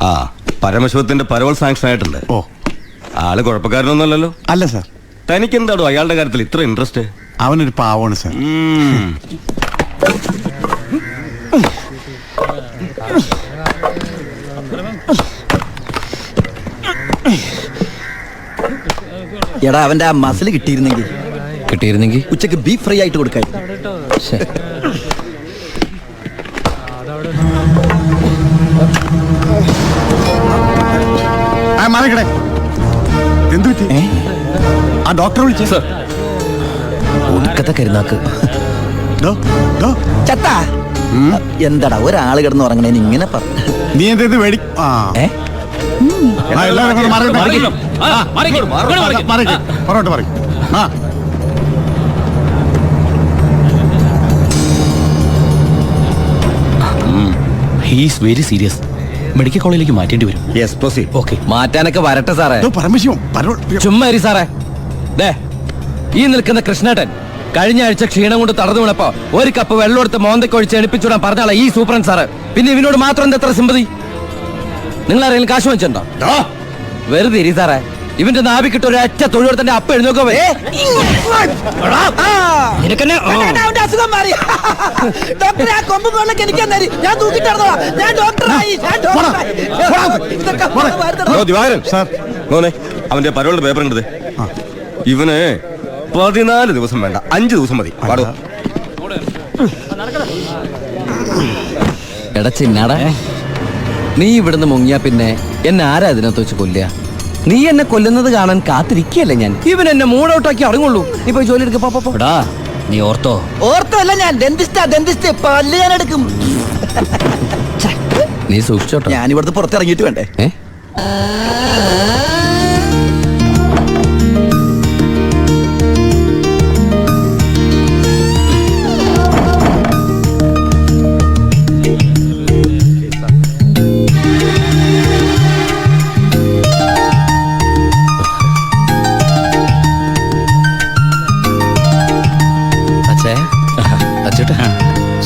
ആ, പരമശിവത്തിന്റെ parole sanction ആയിട്ടുണ്ട്. ഓ, ആള് കുഴപ്പക്കാരനൊന്നുമല്ലല്ലോ? അല്ല സാർ. തനിക്ക് എന്താണോ അയാളുടെ കാര്യത്തിൽ ഇത്ര ഇൻട്രസ്റ്റ്? അവനൊരു പാവമാണ് സാർ. എടാ, അവന്റെ ആ മസിൽ കിട്ടിയിരുന്നെങ്കിൽ ഉച്ചക്ക് ബീഫ് ഫ്രൈ ആയിട്ട് കൊടുക്കായി. എന്ത് പറ്റി? ആ ഡോക്ടറെ വിളിച്ചു. ഒടുക്കത്തെ കരുനാക്ക്. എന്താടാ ഒരാള് കിടന്ന് ഉറങ്ങണേന് ഇങ്ങനെ പറഞ്ഞു? നീ എന്തേത് വേടി? പറോട്ട് പറയും. He's very serious. മെഡിക്കൽ കോളേജിലേക്ക് മാറ്റേണ്ടി വരും. ഓക്കെ, മാറ്റാനൊക്കെ വരട്ടെ സാറേ. പരമശിവം ചുമ്മാ സാറേ. ഈ നിൽക്കുന്ന കൃഷ്ണേട്ടൻ കഴിഞ്ഞ ആഴ്ച ക്ഷീണം കൊണ്ട് തടഞ്ഞു വീണപ്പോ ഒരു കപ്പ് വെള്ളം എടുത്ത് മോന്തയ്ക്ക് ഒഴിച്ച് എണിപ്പിച്ചുവിടാൻ പറഞ്ഞാളെ ഈ സൂപ്രണ്ട് സാറ്. പിന്നെ ഇവനോട് മാത്രം എന്താ എത്ര സിമ്പതി? നിങ്ങൾ ആരെങ്കിലും കാശ് വെച്ചിട്ടുണ്ടോ? വെറുതെ ഇരി സാറേ. ഇവന്റെ നാവിക്കിട്ട് ഒരു അറ്റ തൊഴിലെടുത്തന്റെ അപ്പ എഴുന്നോക്കോ. അവന്റെ പരോളിന്റെ പേപ്പർ കണ്ടത്. ഇവന് 14 ദിവസം വേണ്ട, 5 ദിവസം മതി. എടാ ചിന്നാടാ, നീ ഇവിടുന്ന് മുങ്ങിയാ പിന്നെ എന്നെ ആരാ അതിനകത്ത് വെച്ച് കൊല്ലുക? നീ എന്നെ കൊല്ലുന്നത് കാണാൻ കാത്തിരിക്കല്ലേ ഞാൻ. ഇവൻ എന്നെ മൂഡൌട്ടാക്കി ഇറങ്ങുള്ളൂ. നീ പോയി ജോലി എടുക്കടാ. നീ ഓർത്തോ അല്ല, ഞാൻ ഡെന്റിസ്റ്റ് പല്ല് ഞാൻ എടുക്കും. നീ സൂക്ഷിച്ചോട്ടോ, ഞാൻ ഇവിടുന്ന് പുറത്തിറങ്ങിയിട്ട് വേണ്ടേ.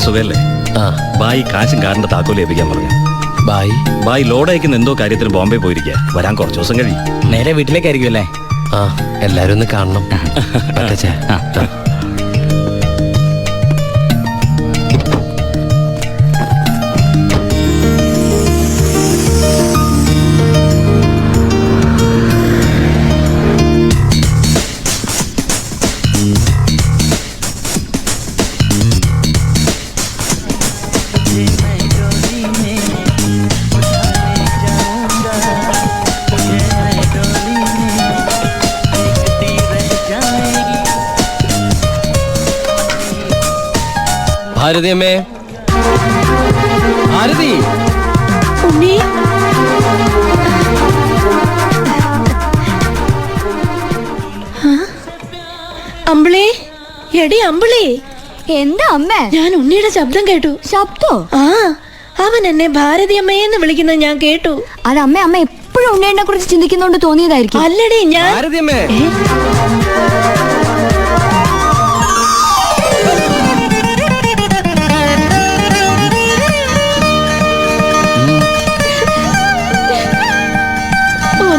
സുഖല്ലേ? ബായി കാശും കാറിന്റെ താക്കോല് ഏൽപ്പിക്കാൻ പറഞ്ഞു. ബായി ലോഡ് അയക്കുന്ന എന്തോ കാര്യത്തിന് ബോംബെ പോയിരിക്കുക. വരാൻ കുറച്ച് ദിവസം കഴിയും. നേരെ വീട്ടിലേക്കായിരിക്കും അല്ലേ? എല്ലാരും ഒന്ന് കാണണം. ഭാരതി അമ്മേ, ഭാരതി. അമ്പിളി, എടി അമ്പിളി. എന്താ അമ്മ? ഞാൻ ഉണ്ണിയുടെ ശബ്ദം കേട്ടു. ശബ്ദോ? അവൻ എന്നെ ഭാരതി അമ്മയെന്ന് വിളിക്കുന്നത് ഞാൻ കേട്ടു. അത് അമ്മ എപ്പോഴും ഉണ്ണിയെ കുറിച്ച് ചിന്തിക്കുന്നോണ്ട് തോന്നിയതായിരിക്കും. അല്ലടി, ഞാൻ ഭാരതി അമ്മേ.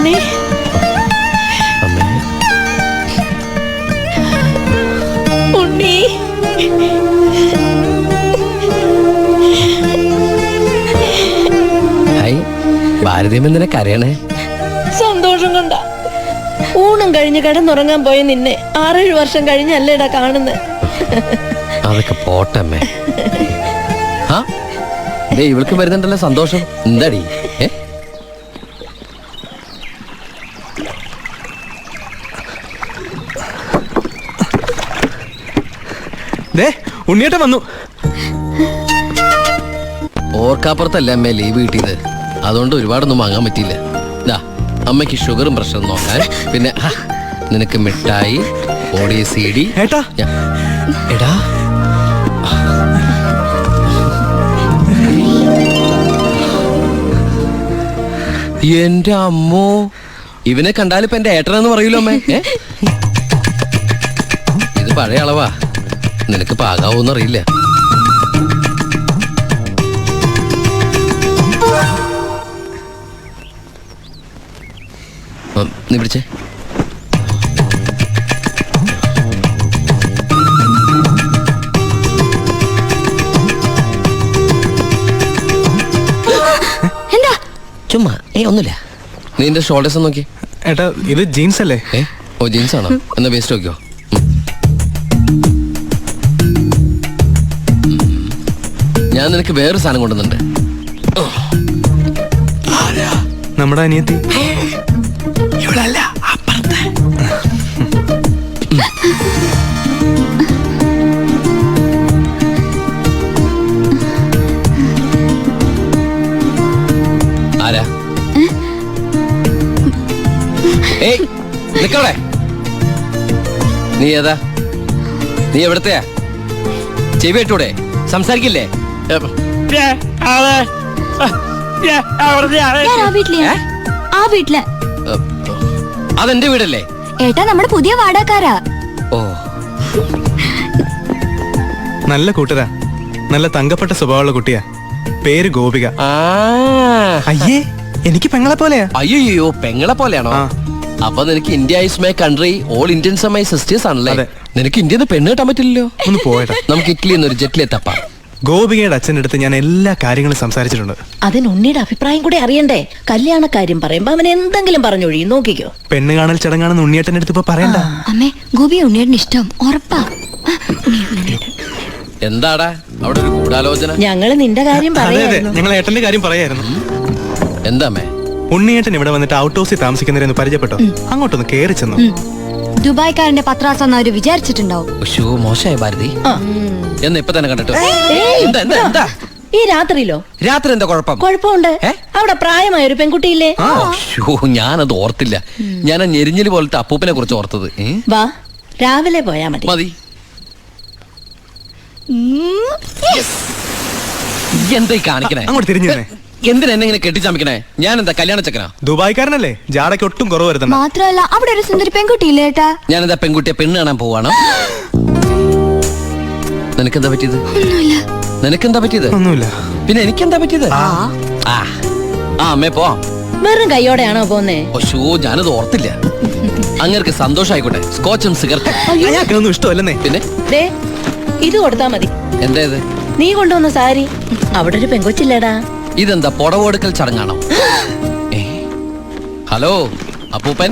ഉണ്ണി, ഭാരതീയമ്മ നിനക്ക് അറിയണേ? സന്തോഷം കൊണ്ട. ഊണും കഴിഞ്ഞ് കിടന്നുറങ്ങാൻ പോയ നിന്നെ 6-7 വർഷം കഴിഞ്ഞല്ലേടാ കാണുന്നത്. അതൊക്കെ പോട്ടമ്മേ. ഇവൾക്ക് വരുന്നുണ്ടല്ലോ സന്തോഷം. എന്താടി? ഉണ്ണിയേട്ടൻ വന്നു. ഓർക്കാപ്പുറത്തല്ല അമ്മ ലീവ് കിട്ടിയത്. അതുകൊണ്ട് ഒരുപാടൊന്നും വാങ്ങാൻ പറ്റിയില്ല. അമ്മയ്ക്ക് ഷുഗറും പ്രഷറും നോക്കാൻ. പിന്നെ നിനക്ക് മിഠായി, ഓഡിയോ CD. എടാ, എന്റെ അമ്മോ, ഇവനെ കണ്ടാലിപ്പോ എന്റെ ഏട്ടനെന്ന് പറയൂലോ അമ്മേ. ഇത് പഴയ അളവാ, നിനക്ക് പാകാവോന്നറിയില്ല. നീ പിടിച്ചേ. എന്താ? ചുമ്മാ ഒന്നുമില്ല. നീ എന്റെ ഷോൾഡേഴ്സ് നോക്കി. ഏട്ടാ ഇത് ജീൻസ് അല്ലേ? ഓ ജീൻസ് ആണോ? എന്നാ വേസ്റ്റ് നോക്കിയോ. ഞാൻ നിനക്ക് വേറൊരു സാധനം കൊണ്ടുവന്നുണ്ട്. നമ്മുടെ അനിയത്തി. ആരാ? ഏയ് നിക്കവിടെ. നീ ഏതാ? നീ എവിടത്തെയാ? ചെവിട്ടൂടെ? സംസാരിക്കില്ലേ? ഞാൻ ആ വീട്ടിലെയാ. ആ വീട്ടില്. അതെന്റെ വീടല്ലേ? ഏട്ടാ നമ്മുടെ പുതിയ വാടകക്കാരാ. ഓ നല്ല കൂട്ടരാ. നല്ല തങ്കപ്പെട്ട സ്വഭാവമുള്ള കുട്ടിയാ. പേര് ഗോപിക. അയ്യേ എനിക്ക് പെങ്ങളെ പോലെയാ. അയ്യോ പെങ്ങളെ പോലെയാണോ? അപ്പൊ നിനക്ക് India is my country, all Indians are my sisters ആണല്ലേ? അതെ. നിനക്ക് ഇന്ത്യന്ന് പെണ്ണ് കിട്ടാൻ പറ്റില്ലല്ലോ. ഒന്ന് പോയേട്ടാ. നമുക്ക് ഇറ്റലി എന്നൊരു ജെറ്റിലെ തപ്പാം. ഗോപികയുടെ അച്ഛൻ്റെ അടുത്ത് ഞാൻ എല്ലാ കാര്യങ്ങളും സംസാരിച്ചിട്ടുണ്ട്. അതിന് ഉണ്ണിയുടെ അഭിപ്രായം കൂടെ അറിയണ്ടേ? കല്യാണ കാര്യം പറയുമ്പോ അവൻ എന്തെങ്കിലും പറഞ്ഞൊഴിയും. നോക്കിക്കോ. പെണ്ണ് കാണൽ ചടങ്ങാണെന്ന് ഉണ്ണിയേട്ടൻ്റെ അടുത്ത് ഇപ്പൊ പറയണ്ട. അമ്മേ ഗോപി ഉണ്ണിയേട്ടന് ഇഷ്ടം ഉറപ്പാ. എന്താടാ അവിടെ ഒരു ഗൂഢാലോചന? ഞങ്ങള് നിന്റെ കാര്യം അതെ അതെ പറയായിരുന്നു. ഞങ്ങൾ ഏട്ടന്റെ കാര്യം പറയായിരുന്നു. എന്താമേ? ഉണ്ണിയേട്ടൻ ഇവിടെ വന്നിട്ട് ഔട്ട് ഹൗസിൽ താമസിക്കുന്നവരെന്ന് പരിചയപ്പെട്ടോ. അങ്ങോട്ടൊന്ന് കേറി ചെന്നു. ദുബായ്ക്കാരന്റെ പത്രാസെന്ന് അവര് വിചാരിച്ചിട്ടുണ്ടാവും. മോശമായ ഭാരതി. എന്ന് ഇപ്പൊ തന്നെ കണ്ടിട്ടോ. ഏയ്, എന്താ എന്താ എന്താ? ഈ രാത്രിയിലോ? രാത്രി എന്താ കുഴപ്പം? കുഴപ്പമുണ്ട്. അവിടെ പ്രായമായ ഒരു പെൺകുട്ടിയില്ലേ? ഞാനത് ഓർത്തില്ല. ഞാൻ ആ ഞെരിഞ്ഞില് പോലത്തെ അപ്പൂപ്പനെ കുറിച്ച് ഓർത്തത്. വാ, രാവിലെ പോയാ മതി. മതി. എന്താ ഈ കാണിക്കണേ? അങ്ങോട്ട് തിരിഞ്ഞു തന്നെ. എന്തിനാ എന്നെ ഇങ്ങനെ കെട്ടിച്ചമിക്കണേ? ഞാൻ എന്താ കല്യാണ ചക്കനാ? ദുബായ്ക്കാരനല്ലേ, ജാടയ്ക്ക് ഒട്ടും കുറവ് വരുത്തണ്ട. മാത്രമല്ല അവിടെ ഒരു സുന്ദരി പെൺകുട്ടിയില്ലേ ഏട്ടാ? ഞാൻ എന്താ പെൺകുട്ടിയെ പെണ്ണ് കാണാൻ പോവാണോ? നിനക്കെന്താ പറ്റിയത്? നിനക്കെന്താ പറ്റിയത്? ഒന്നുമില്ല. പിന്നെ എനിക്കെന്താ പറ്റിയത്? ആ അമ്മേ പോ. വെറും കൈയോടെയാണോ പോന്നേ? ഞാനത് ഓർത്തില്ല. അങ്ങർക്ക് സന്തോഷായിക്കോട്ടെ. സ്കോച്ചും സിഗരറ്റും. അയാൾക്കൊന്നും ഇഷ്ടമല്ലെന്നേ. പിന്നെ ദേ, ഇത് കൊടുത്താ മതി. എന്താ ഇത്? നീ കൊണ്ടുവന്ന സാരി. അവിടെ ഒരു പെങ്കൊച്ചില്ലേടാ. ഇതെന്താ പുടവെടുക്കൽ ചടങ്ങാണോ? ഹലോ അപ്പൂപ്പൻ.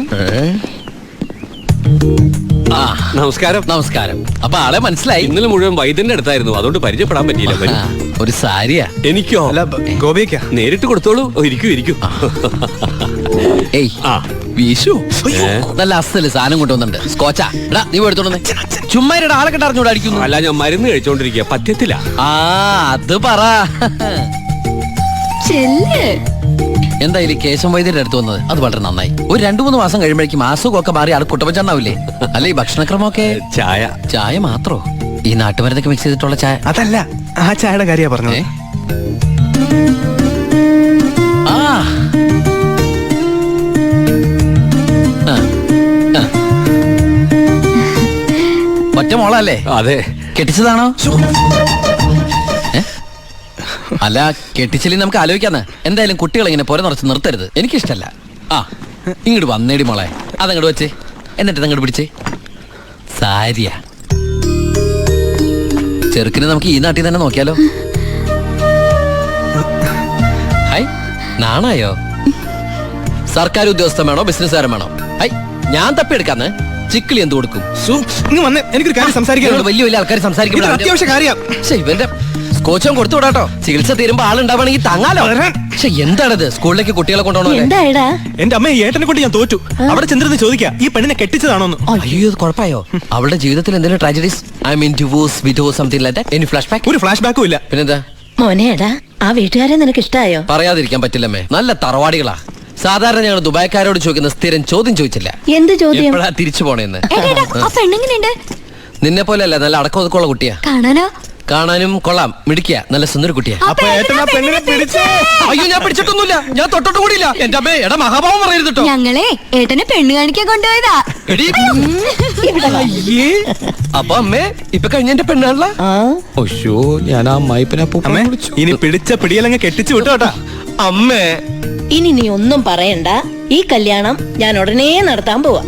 ആ നമസ്കാരം. നമസ്കാരം. അപ്പൊ ആളെ മനസ്സിലായി? ഇന്നലെ മുഴുവൻ വൈദ്യന്റെ അടുത്തായിരുന്നു, അതുകൊണ്ട് പരിചയപ്പെടാൻ പറ്റിയില്ല. ആ, ഒരു സാരിയാ. എനിക്കോ? അല്ല ഗോപിക നേരിട്ട് കൊടുത്തോളൂ. ഇരിക്കൂ ഇരിക്കൂ. ഏയ് ആ. വീശു. നല്ല അസല് സാധനം കൊണ്ടുവന്നുണ്ട്. സ്കോച്ചാ. എടാ നീ എടുത്തോണ്ടേ. ചുമ്മാ ആളെ കണ്ട അറിഞ്ഞൂടെ അടിക്കുന്നു. അല്ല ഞാൻ മരുന്ന് കഴിച്ചോണ്ടിരിക്കുക, പറ്റത്തില്ല. ആ അത് പറ. എന്തായാലും കേശം വൈദ്യരുടെ അടുത്ത് വന്നത് അത് വളരെ നന്നായി. ഒരു 2-3 മാസം കഴിയുമ്പോഴേക്കും അസുഖമൊക്കെ മാറി ആൾ കുട്ടപ്പച്ചണ്ടാവില്ലേ? അല്ല ഈ ഭക്ഷണക്രമമൊക്കെ? ചായ. ചായ മാത്രോ? ഈ നാട്ടുമരുന്നൊക്കെ മിക്സ് ചെയ്തിട്ടുള്ള ചായ? അതല്ല, ആ ചായയുടെ കാര്യ പറഞ്ഞത്. ആ ഒറ്റ മോളല്ലേ? അതെ. കെട്ടിച്ചതാണോ? അല്ല കെട്ടിച്ചില്ലേ നമുക്ക് ആലോചിക്കാന്ന്. എന്തായാലും കുട്ടികളെ ഇങ്ങനെ പുര നിറച്ച് നിർത്തരുത്, എനിക്കിഷ്ടല്ല. ആ ഇങ്ങോട്ട് വന്നേടി മോളെ. അതങ്ങോട്ട് വെച്ചേ, എന്നിട്ട് അങ്ങോട്ട് പിടിച്ചേ. സാരിയാ. ചെറുക്കിനെ നമുക്ക് ഈ നാട്ടിൽ തന്നെ നോക്കിയാലോ? ഹൈ നാണായോ? സർക്കാർ ഉദ്യോഗസ്ഥൻ വേണോ ബിസിനസ്സുകാരൻ വേണോ? ഹൈ ഞാൻ തപ്പിയെടുക്കാന്ന്. ചിക്കിളി എന്ത് കൊടുക്കും? എനിക്കൊരു കാര്യം സംസാരിക്കാൻ. വലിയ വലിയ ആൾക്കാർ സംസാരിക്കുമ്പോൾ അത്യാവശ്യ കാര്യം. ഇവന്റെ സ്കോച്ചും കൊടുത്തു വിടാട്ടോ. ചികിത്സ തീരുമ്പോ ആളുണ്ടാവണമെങ്കിൽ താങ്ങാലോ. പക്ഷെ എന്താണത്? സ്കൂളിലേക്ക് കുട്ടികളെ കൊണ്ടുപോകണോ? എന്തായടാ? എന്റെ അമ്മയെ ഏട്ടനെ കൊണ്ട് ഞാൻ തോറ്റു. അവിടെ ചെന്നിരുന്ന് ചോദിക്കാം ഈ പെണ്ണിനെ കെട്ടിച്ചതാണോന്ന്. അയ്യോ കുഴപ്പമായോ? അവളുടെ ജീവിതത്തിൽ എന്തെങ്കിലും tragedies? I mean divorce, widow, something like that? Any flash back? ഒരു ഫ്ലാഷ് ബാക്കും ഇല്ല. പിന്നെന്താ? മോനെടാ, ആ വീട്ടുകാരെ നിനക്ക് ഇഷ്ടായോ? പറയാതിരിക്കാൻ പറ്റില്ലമ്മേ, നല്ല തറവാടികളാ. സാധാരണ ഞങ്ങൾ ദുബായ്ക്കാരോട് ചോദിക്കുന്ന സ്ഥിരം ചോദ്യം ചോദിച്ചില്ല. എന്ത് ചോദ്യം? എപ്പോഴാ തിരിച്ചു പോണേന്ന്. ആ പെണ്ണെങ്ങനെയുണ്ട്? നിന്നെ പോലെ അല്ല, നല്ല അടക്കം ഒതുക്കമുള്ള കുട്ടിയാ. കാണാനോ? കാണാനും കൊള്ളാം, മിടിക്കുക, നല്ല സുന്ദര കുട്ടിയാ. അപ്പൊ ഏട്ടൻ ആ പെണ്ണിനെ പിടിച്ചേ. അയ്യോ ഞാൻ പിടിച്ചിട്ടൊന്നുമില്ല, ഞാൻ തൊട്ടിട്ട് കൂടിയില്ല. എന്റെ അമ്മേ എടാ മഹാഭാവം പറയരുത് കേട്ടോ. ഞങ്ങളെ ഏട്ടനെ പെണ്ണ് കാണിക്കാൻ കൊണ്ടുപോയതാ. എടീ. അയ്യേ. അപ്പൊ അമ്മേ ഇപ്പൊ കഴിഞ്ഞ എന്റെ പെണ്ണാണല്ലോ. ആ ഞാൻ ആ അമ്മായിപ്പനെ അമ്മേ ഇനി പിടിച്ച പിടിയലങ്ങ് കെട്ടിച്ചു വിട്ടോട്ടാ. അമ്മേ. ഇനി നീ ഒന്നും പറയണ്ട. ഈ കല്യാണം ഞാൻ ഉടനെ നടത്താൻ പോവാ.